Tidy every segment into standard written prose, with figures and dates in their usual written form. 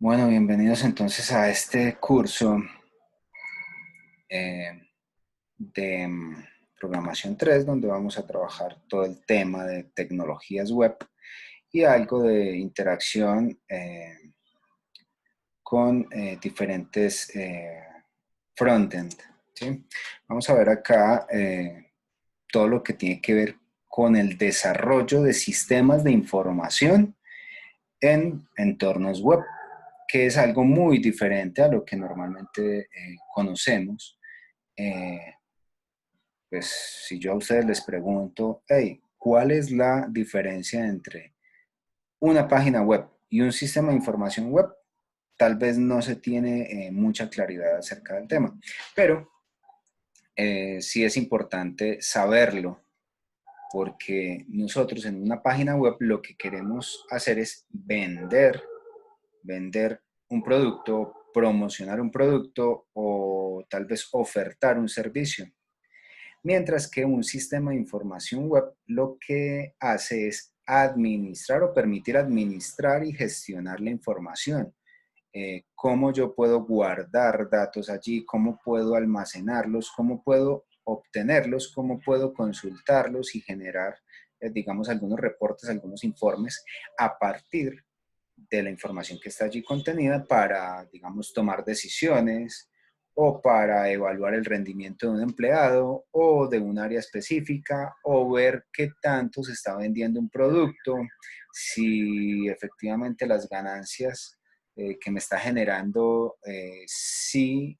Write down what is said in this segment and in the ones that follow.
Bueno, bienvenidos entonces a este curso eh, de programación 3, donde vamos a trabajar todo el tema de tecnologías web y algo de interacción con diferentes frontend, ¿sí? Vamos a ver acá todo lo que tiene que ver con el desarrollo de sistemas de información en entornos web, que es algo muy diferente a lo que normalmente conocemos. Eh, pues si yo a ustedes les pregunto, hey, ¿cuál es la diferencia entre una página web y un sistema de información web? Tal vez no se tiene mucha claridad acerca del tema, pero sí es importante saberlo porque nosotros en una página web lo que queremos hacer es vender un producto, promocionar un producto o tal vez ofertar un servicio. Mientras que un sistema de información web lo que hace es administrar o permitir administrar y gestionar la información. Cómo yo puedo guardar datos allí, cómo puedo almacenarlos, cómo puedo obtenerlos, cómo puedo consultarlos y generar, digamos, algunos reportes, algunos informes a partir de la información que está allí contenida para, digamos, tomar decisiones o para evaluar el rendimiento de un empleado o de un área específica o ver qué tanto se está vendiendo un producto, si efectivamente las ganancias que me está generando sí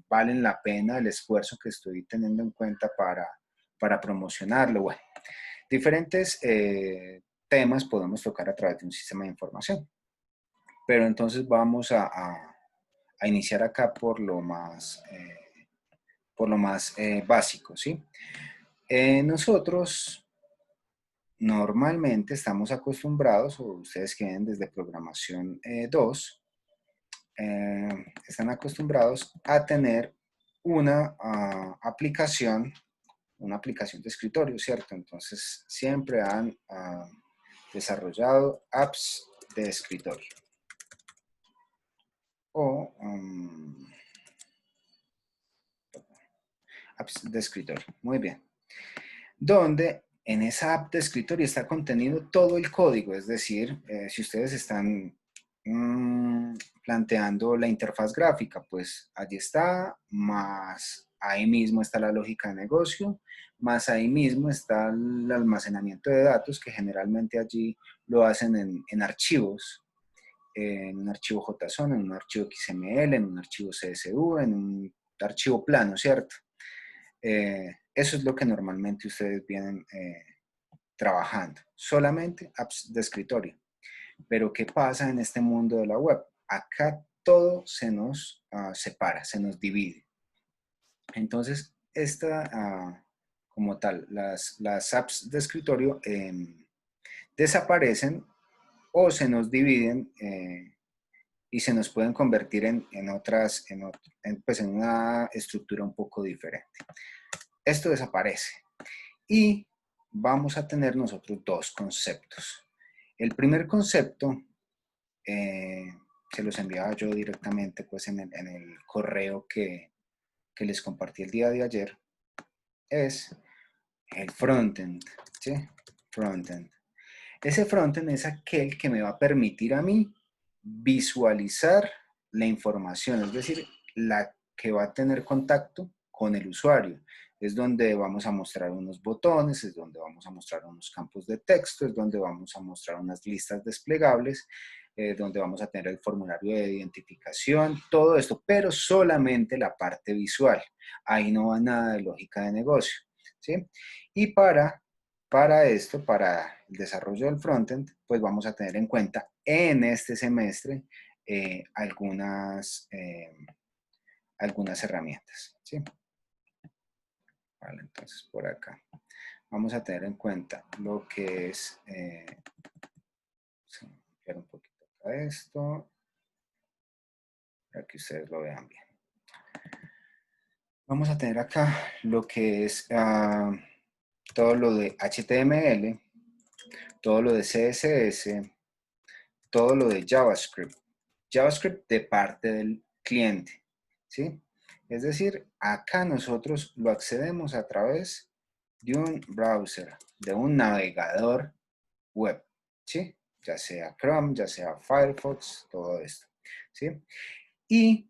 valen la pena el esfuerzo que estoy teniendo en cuenta para promocionarlo. Bueno, diferentes temas podemos tocar a través de un sistema de información. Pero entonces vamos a iniciar acá por lo más básico, ¿sí? Nosotros normalmente estamos acostumbrados, o ustedes que ven desde programación 2, están acostumbrados a tener una una aplicación de escritorio, ¿cierto? Entonces siempre han desarrollado apps de escritorio o apps de escritorio. Muy bien. Donde en esa app de escritorio está contenido todo el código, es decir, si ustedes están planteando la interfaz gráfica, pues allí está, más ahí mismo está la lógica de negocio, más ahí mismo está el almacenamiento de datos, que generalmente allí lo hacen en archivos, en un archivo JSON, en un archivo XML, en un archivo CSV, en un archivo plano, ¿cierto? Eso es lo que normalmente ustedes vienen trabajando, solamente apps de escritorio. Pero ¿qué pasa en este mundo de la web? Acá todo se nos separa, se nos divide. Entonces, como tal, las apps de escritorio desaparecen o se nos dividen y se nos pueden convertir en otras, pues en una estructura un poco diferente. Esto desaparece y vamos a tener nosotros dos conceptos. El primer concepto eh, se los enviaba yo directamente pues en el correo que les compartí el día de ayer, es el frontend, ¿sí? Frontend. Ese frontend es aquel que me va a permitir a mí visualizar la información, es decir, la que va a tener contacto con el usuario. Es donde vamos a mostrar unos botones, es donde vamos a mostrar unos campos de texto, es donde vamos a mostrar unas listas desplegables, donde vamos a tener el formulario de identificación, todo esto, pero solamente la parte visual. Ahí no va nada de lógica de negocio, ¿sí? Y para esto, para el desarrollo del frontend, pues vamos a tener en cuenta en este semestre algunas herramientas, ¿sí? Vale, entonces por acá vamos a tener en cuenta lo que es, ampliar un poquito acá esto, para que ustedes lo vean bien. Vamos a tener acá lo que es todo lo de HTML, todo lo de CSS, todo lo de JavaScript. JavaScript de parte del cliente, ¿sí? Es decir, acá nosotros lo accedemos a través de un browser, de un navegador web, ¿sí? Ya sea Chrome, ya sea Firefox, todo esto, ¿sí? Y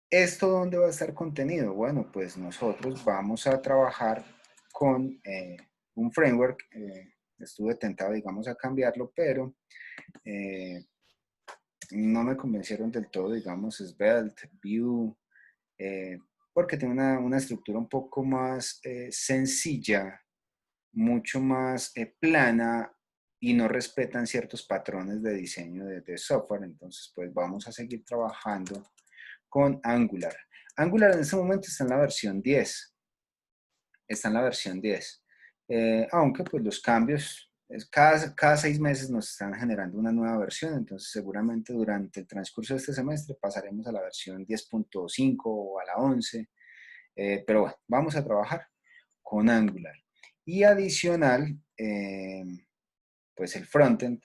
¿esto dónde va a estar contenido? Bueno, pues nosotros vamos a trabajar con un framework. Estuve tentado, digamos, a cambiarlo, pero no me convencieron del todo, digamos, Svelte, Vue, eh, porque tiene una estructura un poco más sencilla, mucho más plana y no respetan ciertos patrones de diseño de software. Entonces, pues vamos a seguir trabajando con Angular. Angular en este momento está en la versión 10. Está en la versión 10. Aunque pues los cambios, cada 6 meses nos están generando una nueva versión, entonces seguramente durante el transcurso de este semestre pasaremos a la versión 10.5 o a la 11. Pero bueno, vamos a trabajar con Angular. Y adicional, pues el frontend,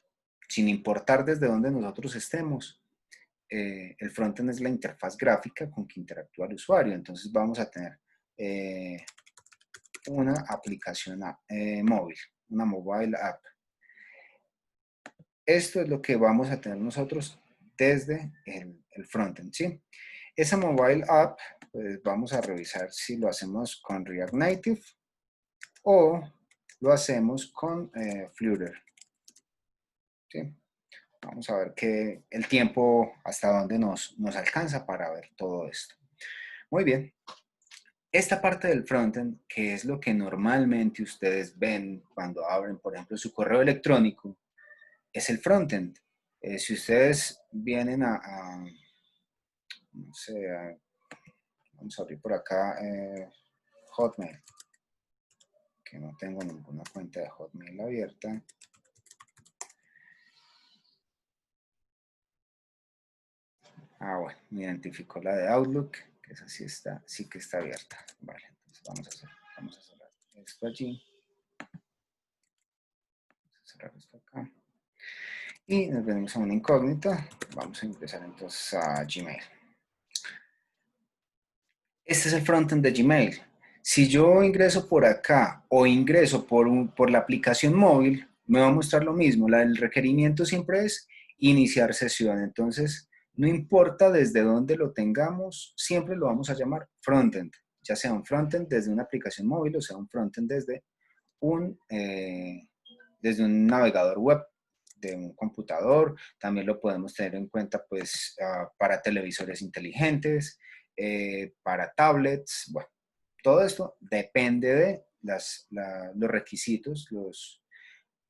sin importar desde dónde nosotros estemos, el frontend es la interfaz gráfica con que interactúa el usuario. Entonces vamos a tener una aplicación móvil, una mobile app. Esto es lo que vamos a tener nosotros desde el frontend, ¿sí? Esa mobile app, pues vamos a revisar si lo hacemos con React Native o lo hacemos con Flutter, ¿sí? Vamos a ver que el tiempo hasta dónde nos alcanza para ver todo esto. Muy bien. Esta parte del frontend, que es lo que normalmente ustedes ven cuando abren, por ejemplo, su correo electrónico, es el frontend. Si ustedes vienen no sé, vamos a abrir por acá Hotmail, que no tengo ninguna cuenta de Hotmail abierta. Bueno, me identificó la de Outlook, que esa sí está, sí que está abierta. Vale, entonces vamos a cerrar esto allí. Vamos a cerrar esto acá. Y nos venimos a una incógnita. Vamos a ingresar entonces a Gmail. Este es el frontend de Gmail. Si yo ingreso por acá o ingreso por la aplicación móvil, me va a mostrar lo mismo. El requerimiento siempre es iniciar sesión. Entonces, no importa desde dónde lo tengamos, siempre lo vamos a llamar frontend. Ya sea un frontend desde una aplicación móvil o sea un frontend desde un navegador web de un computador. También lo podemos tener en cuenta pues para televisores inteligentes, para tablets. Bueno, todo esto depende de los requisitos,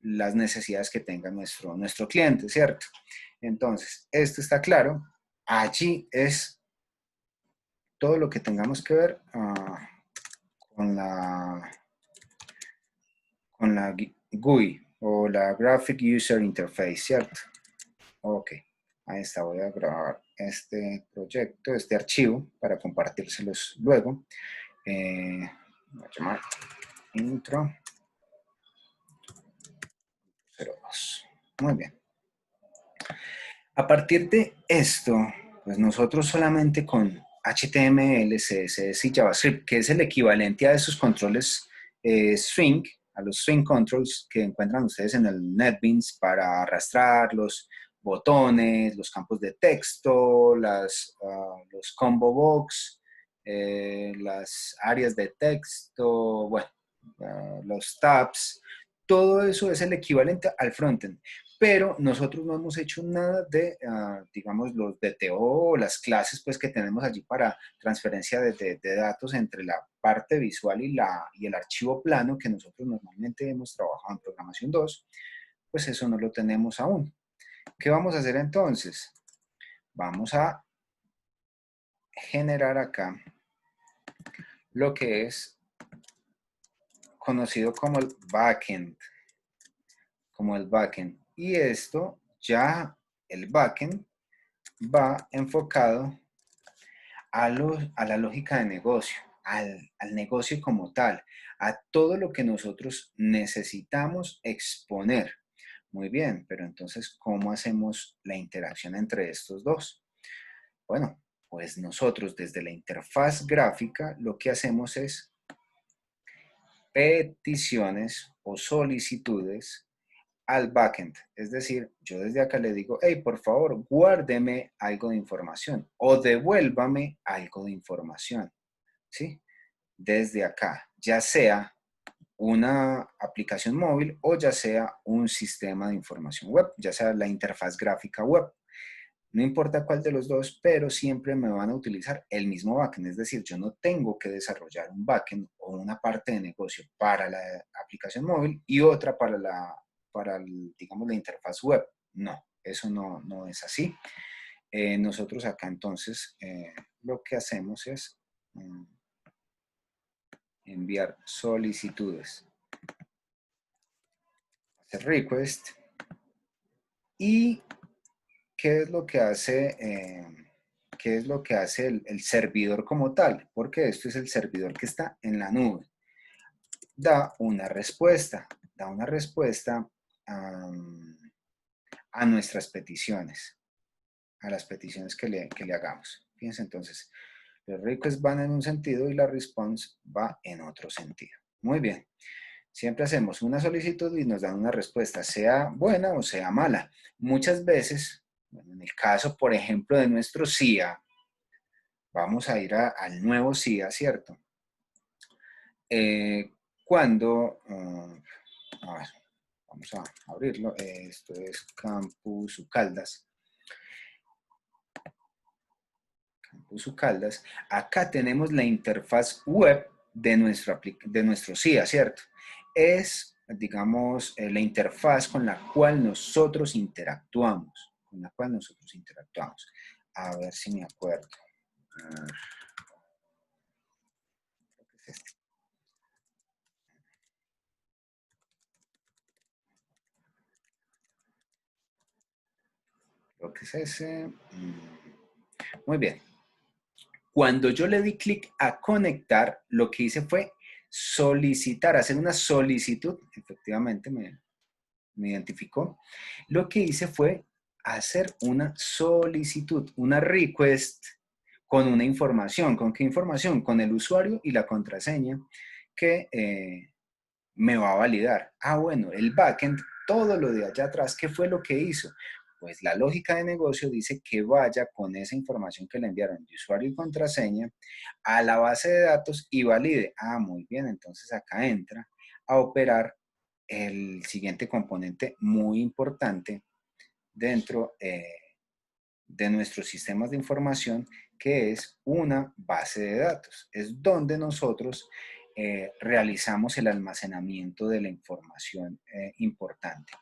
las necesidades que tenga nuestro cliente, ¿cierto? Entonces, esto está claro. Allí es todo lo que tengamos que ver con la GUI o la Graphic User Interface, ¿cierto? Ok, ahí está, voy a grabar este proyecto, este archivo para compartírselos luego. Voy a llamar intro 02. Muy bien. A partir de esto, pues nosotros solamente con HTML, CSS y JavaScript, que es el equivalente a esos controles Swing, a los Swing Controls que encuentran ustedes en el NetBeans para arrastrar los botones, los campos de texto, los combo box, las áreas de texto, bueno, los tabs, todo eso es el equivalente al frontend. Pero nosotros no hemos hecho nada de, digamos, los DTO o las clases pues, que tenemos allí para transferencia de datos entre la parte visual y el archivo plano que nosotros normalmente hemos trabajado en programación 2, pues eso no lo tenemos aún. ¿Qué vamos a hacer entonces? Vamos a generar acá lo que es conocido como el backend. Y esto ya, el backend, va enfocado a la lógica de negocio, al negocio como tal, a todo lo que nosotros necesitamos exponer. Muy bien, pero entonces, ¿cómo hacemos la interacción entre estos dos? Bueno, pues nosotros desde la interfaz gráfica lo que hacemos es peticiones o solicitudes al backend. Es decir, yo desde acá le digo, hey, por favor, guárdeme algo de información o devuélvame algo de información, ¿sí? Desde acá, ya sea una aplicación móvil o ya sea un sistema de información web, ya sea la interfaz gráfica web. No importa cuál de los dos, pero siempre me van a utilizar el mismo backend. Es decir, yo no tengo que desarrollar un backend o una parte de negocio para la aplicación móvil y otra digamos, la interfaz web. No, eso no es así. Nosotros acá entonces lo que hacemos es enviar solicitudes, hacer request y ¿qué es lo que hace? ¿Qué es lo que hace el servidor como tal? Porque esto es el servidor que está en la nube. Da una respuesta a nuestras peticiones, a las peticiones que le hagamos. Fíjense entonces, los requests van en un sentido y la response va en otro sentido. Muy bien. Siempre hacemos una solicitud y nos dan una respuesta, sea buena o sea mala. Muchas veces, bueno, en el caso, por ejemplo, de nuestro CIA, vamos a ir al nuevo CIA, ¿cierto? Cuando, a ver, vamos a abrirlo, esto es Campus Ucaldas. Campus Ucaldas. Acá tenemos la interfaz web de nuestro CIA, ¿cierto? Es, digamos, la interfaz con la cual nosotros interactuamos, A ver si me acuerdo. ¿Qué es este? Creo que es ese. Muy bien. Cuando yo le di clic a conectar, lo que hice fue solicitar, hacer una solicitud. Efectivamente, me identificó. Lo que hice fue hacer una solicitud, una request con una información. ¿Con qué información? Con el usuario y la contraseña que me va a validar. Ah, bueno, el backend, todo lo de allá atrás, ¿qué fue lo que hizo? Pues la lógica de negocio dice que vaya con esa información que le enviaron de usuario y contraseña a la base de datos y valide. Ah, muy bien, entonces acá entra a operar el siguiente componente muy importante dentro de nuestros sistemas de información, que es una base de datos. Es donde nosotros realizamos el almacenamiento de la información importante.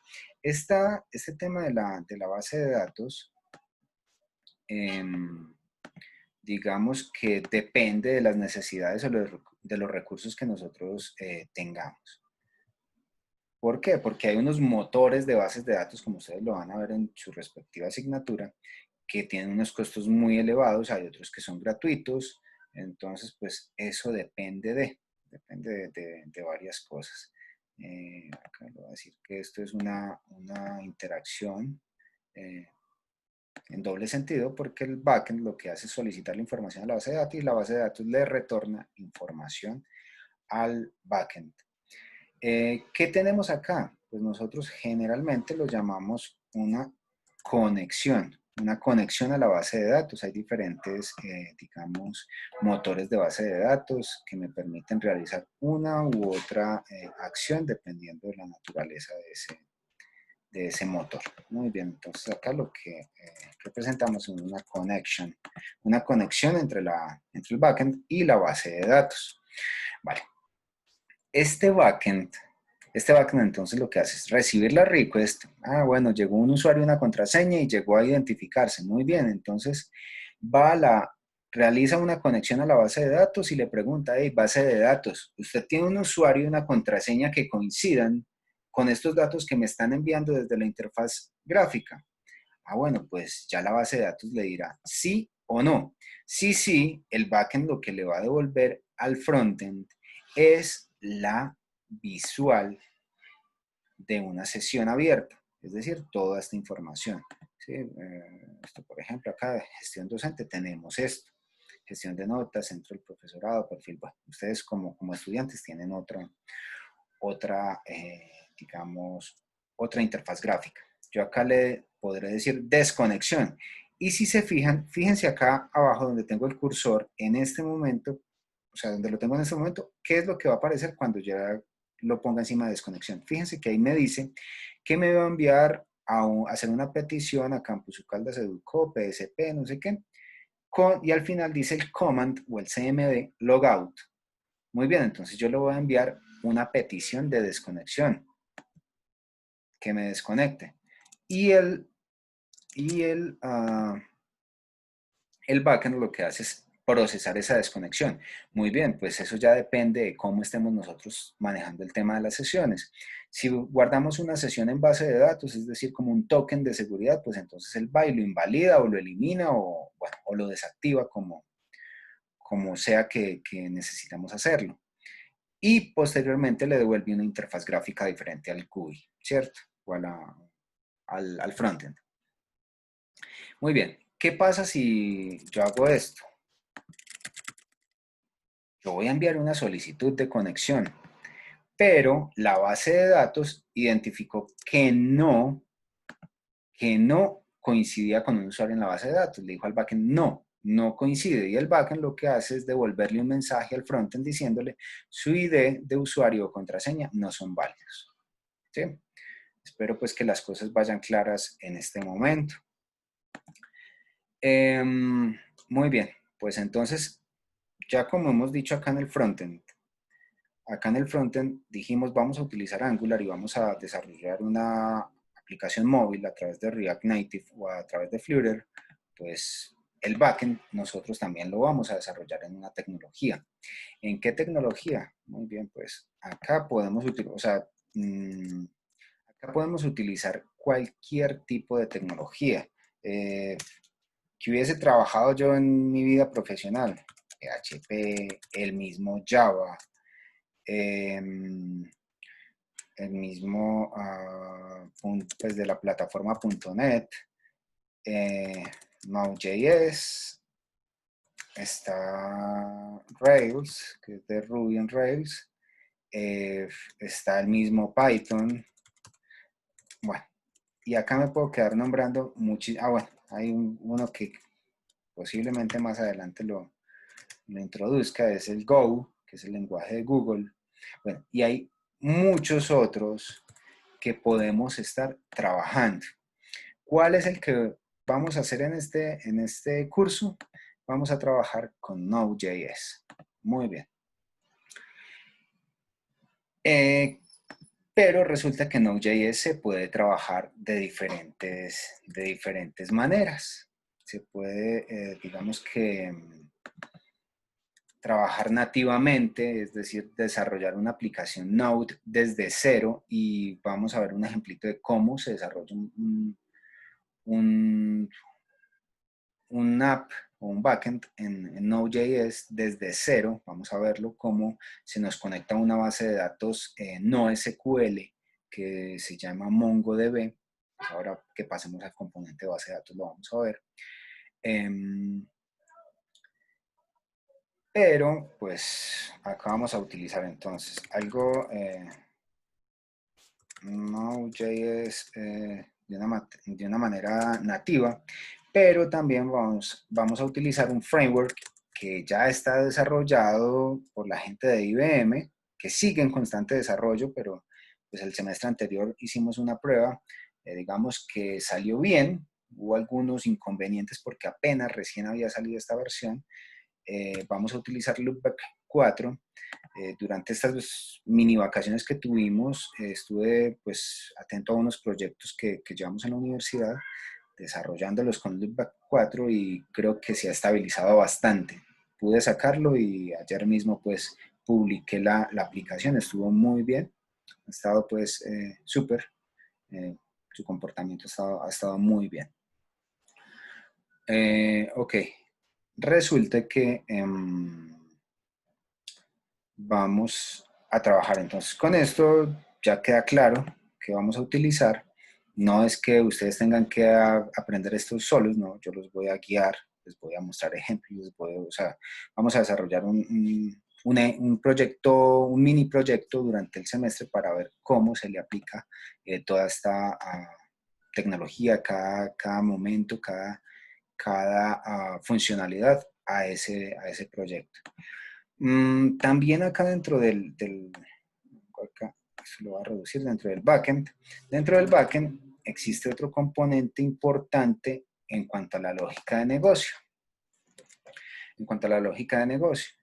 Este tema de la base de datos, digamos que depende de las necesidades o de los recursos que nosotros tengamos. ¿Por qué? Porque hay unos motores de bases de datos, como ustedes lo van a ver en su respectiva asignatura, que tienen unos costos muy elevados, hay otros que son gratuitos, entonces pues eso depende de varias cosas. Acá le voy a decir que esto es una interacción en doble sentido porque el backend lo que hace es solicitar la información a la base de datos y la base de datos le retorna información al backend. ¿Qué tenemos acá? Pues nosotros generalmente lo llamamos una conexión a la base de datos. Hay diferentes, digamos, motores de base de datos que me permiten realizar una u otra acción dependiendo de la naturaleza de ese motor. Muy bien, entonces acá lo que representamos es una conexión entre el backend y la base de datos. Vale. Este backend entonces lo que hace es recibir la request. Ah, bueno, llegó un usuario y una contraseña y llegó a identificarse. Muy bien, entonces realiza una conexión a la base de datos y le pregunta, hey, base de datos, ¿usted tiene un usuario y una contraseña que coincidan con estos datos que me están enviando desde la interfaz gráfica? Ah, bueno, pues ya la base de datos le dirá sí o no. Sí, el backend lo que le va a devolver al frontend es la visual de una sesión abierta, es decir, toda esta información. ¿sí? Esto, por ejemplo, acá de gestión docente tenemos esto. Gestión de notas, centro del profesorado, perfil. Bueno, ustedes como estudiantes tienen otra digamos, otra interfaz gráfica. Yo acá le podré decir desconexión. Y si se fijan, fíjense acá abajo donde tengo el cursor en este momento, o sea, donde lo tengo en este momento, ¿qué es lo que va a aparecer cuando ya lo ponga encima de desconexión? Fíjense que ahí me dice que me va a enviar a hacer una petición a Campus Caldas Educó, PSP, no sé qué, y al final dice el command o el CMD logout. Muy bien, entonces yo le voy a enviar una petición de desconexión, que me desconecte. Y el backend lo que hace es procesar esa desconexión. Muy bien, pues eso ya depende de cómo estemos nosotros manejando el tema de las sesiones. Si guardamos una sesión en base de datos, es decir, como un token de seguridad, pues entonces el BY lo invalida o lo elimina o, bueno, o lo desactiva como sea que necesitamos hacerlo. Y posteriormente le devuelve una interfaz gráfica diferente al GUI, ¿cierto? O al frontend. Muy bien, ¿qué pasa si yo hago esto? Yo voy a enviar una solicitud de conexión, pero la base de datos identificó que no coincidía con un usuario en la base de datos. Le dijo al backend, no coincide. Y el backend lo que hace es devolverle un mensaje al frontend diciéndole su ID de usuario o contraseña no son válidos. ¿Sí? Espero pues que las cosas vayan claras en este momento. Muy bien, pues entonces, ya como hemos dicho acá en el frontend dijimos vamos a utilizar Angular y vamos a desarrollar una aplicación móvil a través de React Native o a través de Flutter, pues el backend nosotros también lo vamos a desarrollar en una tecnología. ¿En qué tecnología? Muy bien, pues acá podemos utilizar, o sea, acá podemos utilizar cualquier tipo de tecnología que hubiese trabajado yo en mi vida profesional. PHP, el mismo Java, el mismo pues de la plataforma .NET, Node.js, está Rails, que es de Ruby on Rails, está el mismo Python. Bueno, y acá me puedo quedar nombrando muchísimo. Bueno, hay uno que posiblemente más adelante lo introduzca, es el Go, que es el lenguaje de Google. Bueno, y hay muchos otros que podemos estar trabajando. ¿Cuál es el que vamos a hacer en este curso? Vamos a trabajar con Node.js. Muy bien. Pero resulta que Node.js se puede trabajar de diferentes maneras. Se puede, digamos que, trabajar nativamente, es decir, desarrollar una aplicación Node desde cero, y vamos a ver un ejemplito de cómo se desarrolla un app o un backend en Node.js desde cero. Vamos a verlo cómo se nos conecta a una base de datos no SQL que se llama MongoDB. Ahora que pasemos al componente de base de datos lo vamos a ver. Pero pues acá vamos a utilizar entonces algo Node.js de una manera nativa, pero también vamos a utilizar un framework que ya está desarrollado por la gente de IBM, que sigue en constante desarrollo, pero pues el semestre anterior hicimos una prueba, digamos que salió bien. Hubo algunos inconvenientes porque apenas recién había salido esta versión. Vamos a utilizar Loopback 4. Durante estas mini vacaciones que tuvimos, estuve pues atento a unos proyectos que llevamos en la universidad, desarrollándolos con Loopback 4, y creo que se ha estabilizado bastante. Pude sacarlo y ayer mismo pues publiqué la aplicación, estuvo muy bien, ha estado pues súper, su comportamiento ha estado muy bien. Ok, resulta que vamos a trabajar entonces con esto. Ya queda claro que vamos a utilizar No es que ustedes tengan que aprender esto solos, no, yo los voy a guiar, les voy a mostrar ejemplos, o sea, vamos a desarrollar un proyecto, un mini proyecto durante el semestre para ver cómo se le aplica toda esta tecnología, cada momento, cada funcionalidad a ese proyecto. También acá dentro acá se lo va a reducir dentro del backend. Dentro del backend existe otro componente importante en cuanto a la lógica de negocio.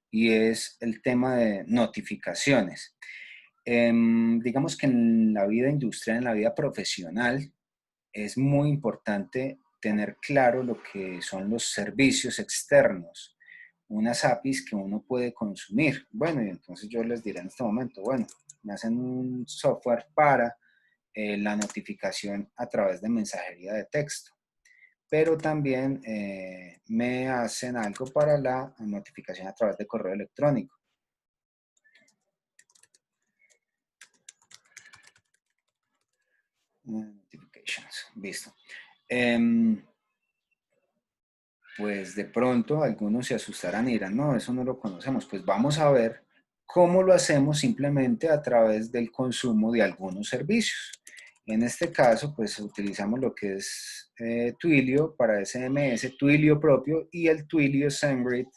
Y es el tema de notificaciones. Digamos que en la vida industrial, en la vida profesional, es muy importante tener claro lo que son los servicios externos, unas APIs que uno puede consumir. Bueno, y entonces yo les diré en este momento, bueno, me hacen un software para la notificación a través de mensajería de texto, pero también me hacen algo para la notificación a través de correo electrónico. Notifications, listo. Pues de pronto algunos se asustarán y dirán, no, eso no lo conocemos. Pues vamos a ver cómo lo hacemos simplemente a través del consumo de algunos servicios. En este caso, pues utilizamos lo que es Twilio para SMS, Twilio propio y el Twilio SendGrid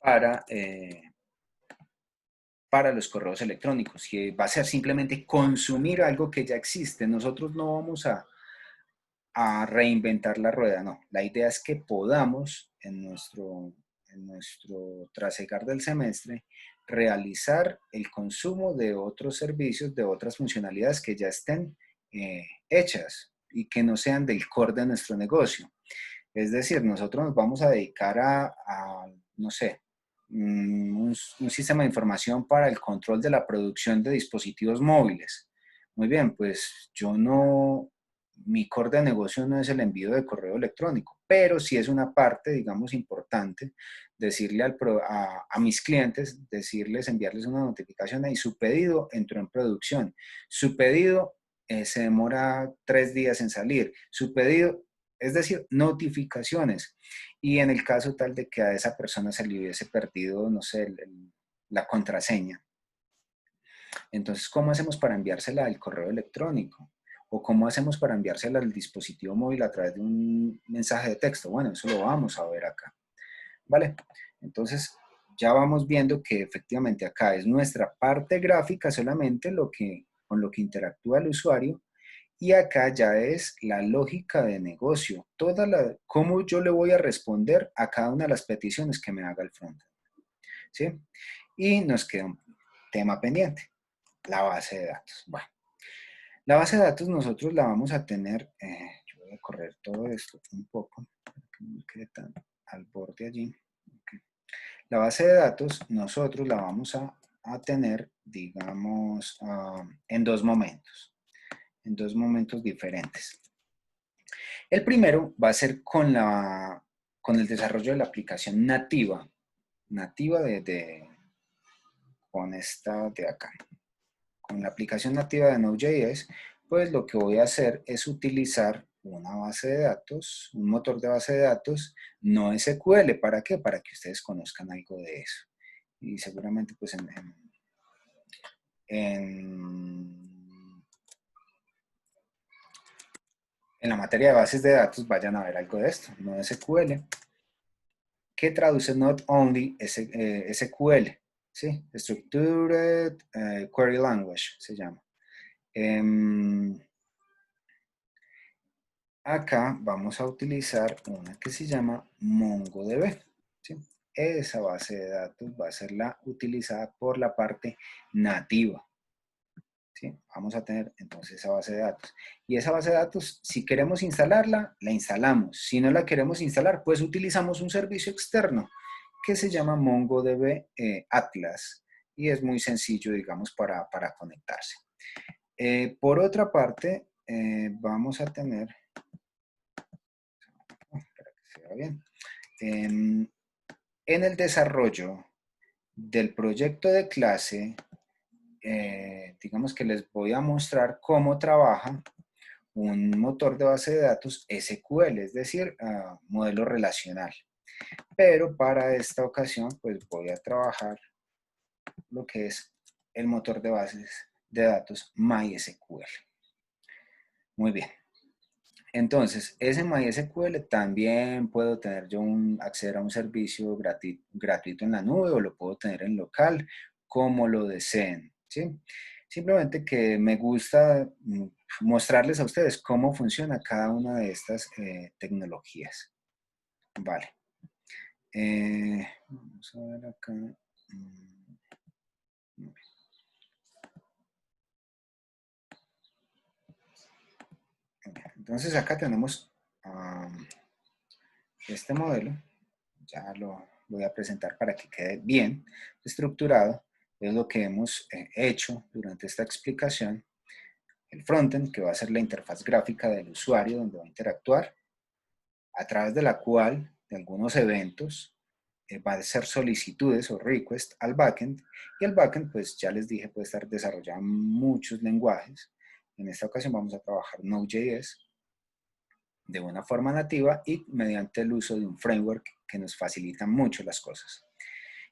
para los correos electrónicos. Y va a ser simplemente consumir algo que ya existe. Nosotros no vamos a reinventar la rueda, no. La idea es que podamos en nuestro trasegar del semestre realizar el consumo de otros servicios, de otras funcionalidades que ya estén hechas y que no sean del core de nuestro negocio. Es decir, nosotros nos vamos a dedicar no sé, un sistema de información para el control de la producción de dispositivos móviles. Muy bien, pues mi core de negocio no es el envío de correo electrónico, pero sí es una parte, digamos, importante decirle a mis clientes, enviarles una notificación y su pedido entró en producción. Su pedido se demora 3 días en salir. Su pedido, es decir, notificaciones. Y en el caso tal de que a esa persona se le hubiese perdido, no sé, la contraseña. Entonces, ¿cómo hacemos para enviársela al correo electrónico? ¿O cómo hacemos para enviársela al dispositivo móvil a través de un mensaje de texto? Bueno, eso lo vamos a ver acá. ¿Vale? Entonces, ya vamos viendo que efectivamente acá es nuestra parte gráfica solamente con lo que interactúa el usuario, y acá ya es la lógica de negocio, cómo yo le voy a responder a cada una de las peticiones que me haga el frontend. ¿Sí? Y nos queda un tema pendiente, la base de datos. Bueno, la base de datos nosotros la vamos a tener, yo voy a correr todo esto un poco, para que no me quede tan al borde allí. Okay. La base de datos nosotros la vamos a tener, digamos, en dos momentos diferentes. El primero va a ser con el desarrollo de la aplicación nativa con esta de acá. Con la aplicación nativa de Node.js, pues lo que voy a hacer es utilizar una base de datos, un motor de base de datos, no SQL. ¿Para qué? Para que ustedes conozcan algo de eso. Y seguramente pues en la materia de bases de datos vayan a ver algo de esto, no SQL, que traduce not only SQL, ¿sí? Structured Query Language se llama. Acá vamos a utilizar una que se llama MongoDB, ¿sí? Esa base de datos va a ser la utilizada por la parte nativa. ¿Sí? Vamos a tener entonces esa base de datos. Y esa base de datos, si queremos instalarla, la instalamos. Si no la queremos instalar, pues utilizamos un servicio externo que se llama MongoDB Atlas. Y es muy sencillo, digamos, para conectarse. Por otra parte, vamos a tener, para que se vea bien, en el desarrollo del proyecto de clase, digamos que les voy a mostrar cómo trabaja un motor de base de datos SQL, es decir, modelo relacional. Pero para esta ocasión, pues voy a trabajar lo que es el motor de bases de datos MySQL. Muy bien. Entonces, ese MySQL también puedo tener yo acceder a un servicio gratuito en la nube o lo puedo tener en local, como lo deseen, ¿sí? Simplemente que me gusta mostrarles a ustedes cómo funciona cada una de estas tecnologías. Vale. Vamos a ver acá. Entonces acá tenemos este modelo. Ya lo voy a presentar para que quede bien estructurado. Es lo que hemos hecho durante esta explicación. El frontend, que va a ser la interfaz gráfica del usuario, donde va a interactuar, a través de la cual, de algunos eventos, va a hacer solicitudes o requests al backend. Y el backend, pues ya les dije, puede estar desarrollado en muchos lenguajes. En esta ocasión vamos a trabajar Node.js de una forma nativa y mediante el uso de un framework que nos facilita mucho las cosas.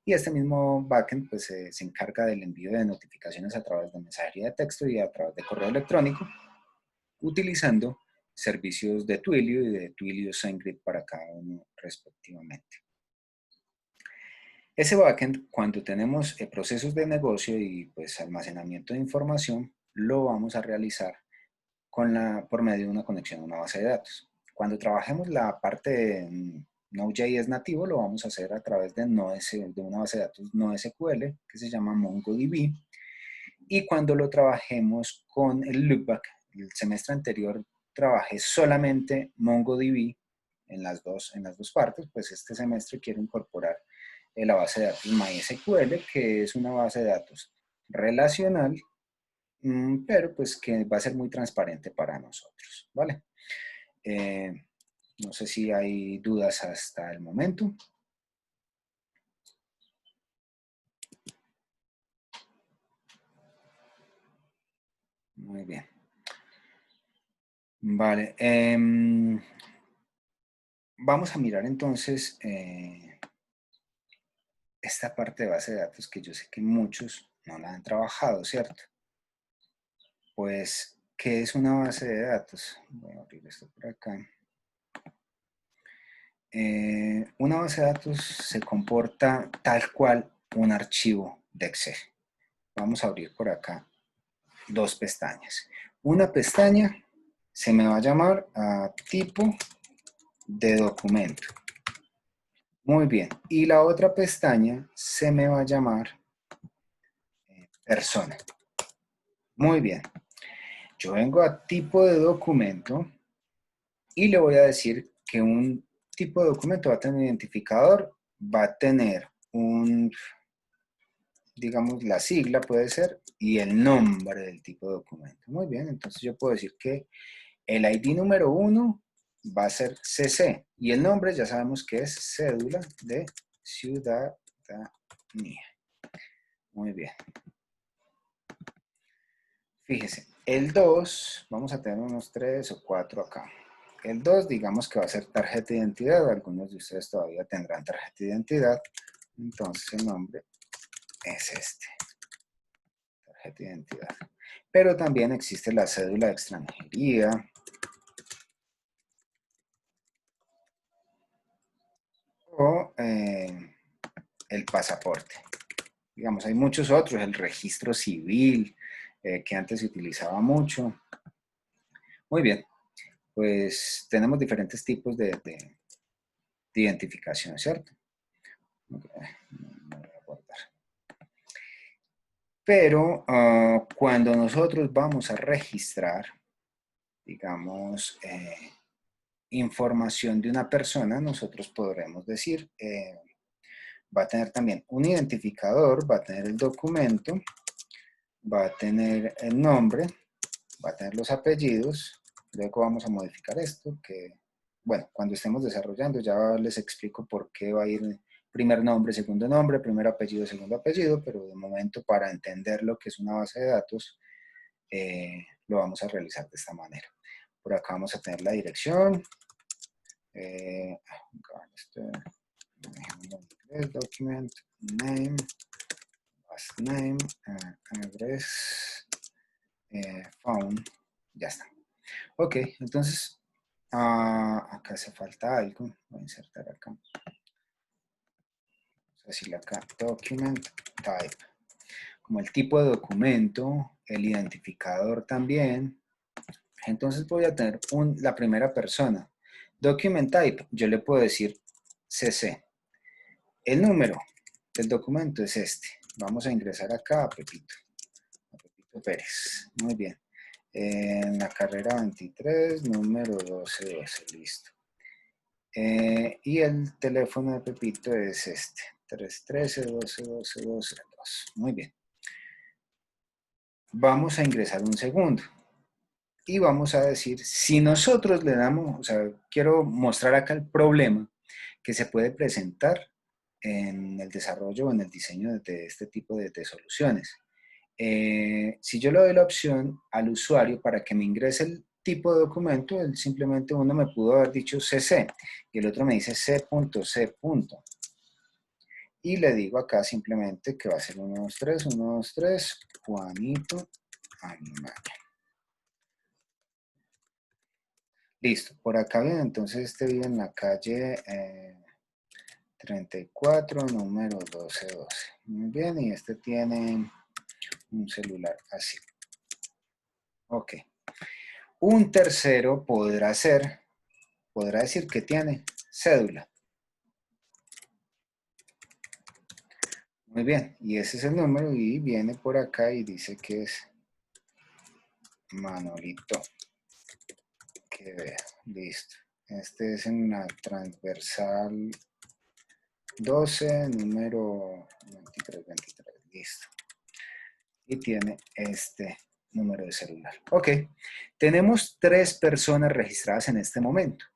Y este mismo backend pues, se encarga del envío de notificaciones a través de mensajería de texto y a través de correo electrónico, utilizando servicios de Twilio y de Twilio SendGrid para cada uno respectivamente. Ese backend, cuando tenemos procesos de negocio y pues, almacenamiento de información, lo vamos a realizar por medio de una conexión a una base de datos. Cuando trabajemos la parte de Node.js nativo, lo vamos a hacer a través de una base de datos NoSQL que se llama MongoDB. Y cuando lo trabajemos con el loopback, el semestre anterior trabajé solamente MongoDB en las dos partes, pues este semestre quiero incorporar la base de datos MySQL, que es una base de datos relacional, pero pues que va a ser muy transparente para nosotros, ¿vale? No sé si hay dudas hasta el momento. Muy bien. Vale. Vamos a mirar entonces esta parte de base de datos que yo sé que muchos no la han trabajado, ¿cierto? Pues, ¿qué es una base de datos? Voy a abrir esto por acá. Una base de datos se comporta tal cual un archivo de Excel. Vamos a abrir por acá dos pestañas. Una pestaña se me va a llamar tipo de documento. Muy bien. Y la otra pestaña se me va a llamar persona. Muy bien. Yo vengo a tipo de documento y le voy a decir que un tipo de documento va a tener un identificador, va a tener digamos, la sigla puede ser, y el nombre del tipo de documento. Muy bien, entonces yo puedo decir que el ID número 1 va a ser CC, y el nombre ya sabemos que es cédula de ciudadanía. Muy bien. Fíjese, el 2, vamos a tener unos 3 o 4 acá. El 2, digamos que va a ser tarjeta de identidad, algunos de ustedes todavía tendrán tarjeta de identidad, entonces el nombre es este. Tarjeta de identidad. Pero también existe la cédula de extranjería. O el pasaporte. Digamos, hay muchos otros, el registro civil, que antes se utilizaba mucho. Muy bien, pues tenemos diferentes tipos de identificación, ¿cierto? Pero cuando nosotros vamos a registrar, digamos, información de una persona, nosotros podremos decir, va a tener también un identificador, va a tener el documento, va a tener el nombre, va a tener los apellidos, luego vamos a modificar esto, que, bueno, cuando estemos desarrollando ya les explico por qué va a ir primer nombre, primer apellido, segundo apellido, pero de momento para entender lo que es una base de datos, lo vamos a realizar de esta manera. Por acá vamos a tener la dirección, document, name, last name, address, phone, ya está. Ok, entonces, acá hace falta algo, voy a insertar acá. Vamos a decirle acá, document type. Como el tipo de documento, el identificador también. Entonces voy a tener la primera persona. Document type, yo le puedo decir CC. El número del documento es este. Vamos a ingresar acá a Pepito Pérez. Muy bien. En la carrera 23, número 1212, listo. Y el teléfono de Pepito es este, 313-1212-12. Muy bien. Vamos a ingresar un segundo. Y vamos a decir, si nosotros le damos, o sea, quiero mostrar acá el problema que se puede presentar en el desarrollo o en el diseño de este tipo de soluciones. Si yo le doy la opción al usuario para que me ingrese el tipo de documento, él simplemente uno me pudo haber dicho CC y el otro me dice C.C. Y le digo acá simplemente que va a ser 123, Juanito Animal. Listo, por acá bien, entonces este vive en la calle 34, número 1212. Muy bien, y este tiene un celular así. Ok. Un tercero podrá decir que tiene cédula. Muy bien, y ese es el número y viene por acá y dice que es Manolito Quevedo. Listo. Este es en la transversal 12, número 2323. Listo. Y tiene este número de celular. Ok, tenemos 3 personas registradas en este momento.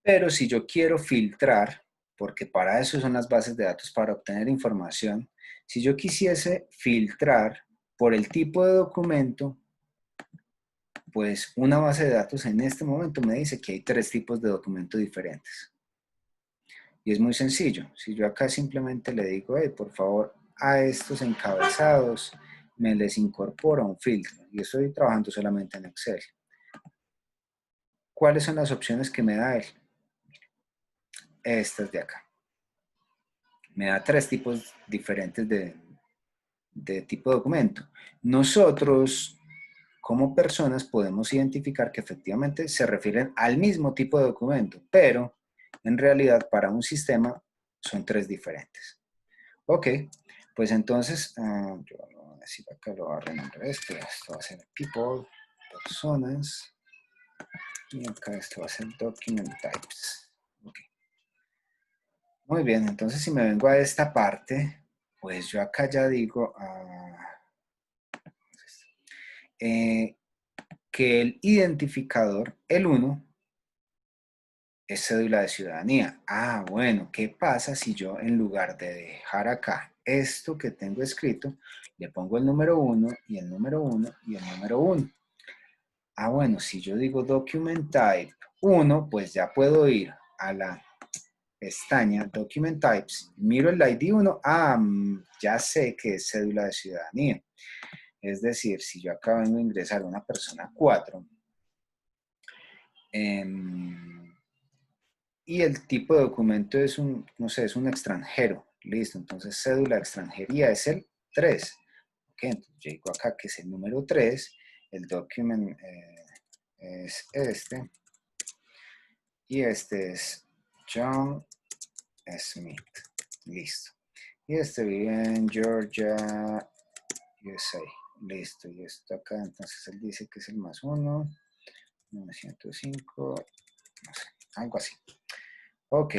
Pero si yo quiero filtrar, porque para eso son las bases de datos, para obtener información, si yo quisiese filtrar por el tipo de documento, pues una base de datos en este momento me dice que hay 3 tipos de documentos diferentes. Y es muy sencillo. Si yo acá simplemente le digo, hey, por favor, a estos encabezados me les incorpora un filtro. Y estoy trabajando solamente en Excel. ¿Cuáles son las opciones que me da él? Estas de acá. Me da 3 tipos diferentes de tipo de documento. Nosotros, como personas, podemos identificar que efectivamente se refieren al mismo tipo de documento, pero en realidad para un sistema son 3 diferentes. Ok, pues entonces, yo voy a decir acá, lo voy a renombrar esto va a ser people, personas, y acá esto va a ser document types. Ok. Muy bien, entonces si me vengo a esta parte, pues yo acá ya digo que el identificador, el 1, es cédula de ciudadanía. Bueno, ¿qué pasa si yo en lugar de dejar acá esto que tengo escrito, le pongo el número 1 y el número 1 y el número 1? Bueno, si yo digo document type 1, pues ya puedo ir a la pestaña Document Types, miro el ID 1, ya sé que es cédula de ciudadanía. Es decir, si yo acá vengo a ingresar a una persona 4, y el tipo de documento es un, no sé, es un extranjero, listo, entonces cédula de extranjería es el 3. Ok, entonces yo digo acá que es el número 3, el document es este, y este es John Smith, listo. Y este vive en Georgia, USA. Listo, y esto acá, entonces él dice que es el más 1, 905, no sé, algo así. Ok.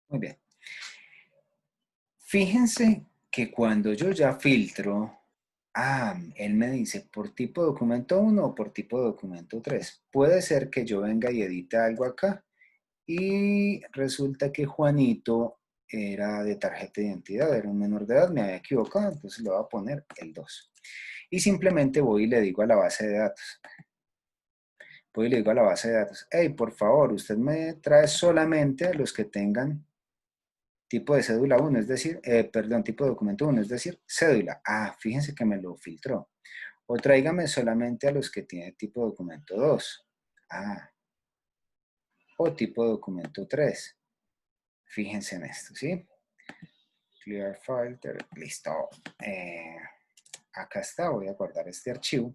Muy bien. Fíjense que cuando yo ya filtro Él me dice por tipo de documento 1 o por tipo de documento 3. Puede ser que yo venga y edite algo acá y resulta que Juanito era de tarjeta de identidad, era un menor de edad, me había equivocado, entonces le voy a poner el 2. Y simplemente voy y le digo a la base de datos. Voy y le digo a la base de datos, hey, por favor, usted me trae solamente a los que tengan tipo de cédula 1, es decir, perdón, tipo de documento 1, es decir, cédula. Fíjense que me lo filtró. O tráigame solamente a los que tienen tipo de documento 2. O tipo de documento 3. Fíjense en esto, ¿sí? Clear filter, listo. Acá está, voy a guardar este archivo.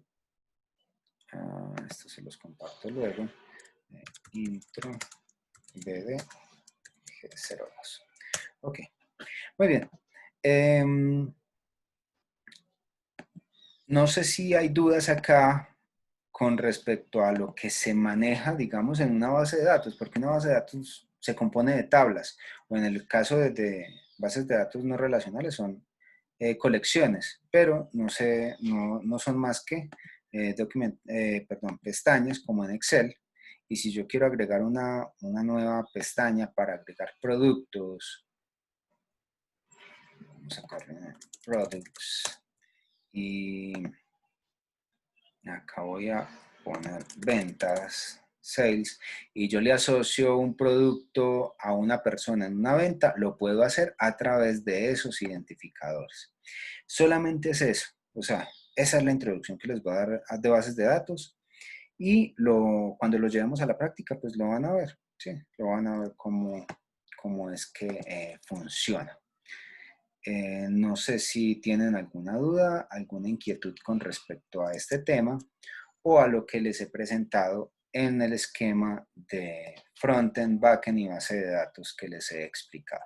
Esto se los comparto luego. Intro BD G02. Ok, muy bien. No sé si hay dudas acá con respecto a lo que se maneja, digamos, en una base de datos, porque una base de datos se compone de tablas, o en el caso de bases de datos no relacionales son colecciones, pero no son más que pestañas como en Excel. Y si yo quiero agregar una nueva pestaña para agregar productos, vamos a sacarle products, y acá voy a poner ventas, sales, y yo le asocio un producto a una persona en una venta, lo puedo hacer a través de esos identificadores. Solamente es eso, o sea, esa es la introducción que les voy a dar de bases de datos y cuando lo llevemos a la práctica, pues lo van a ver, ¿sí? Lo van a ver cómo es que funciona. No sé si tienen alguna duda, alguna inquietud con respecto a este tema o a lo que les he presentado en el esquema de frontend, backend y base de datos que les he explicado.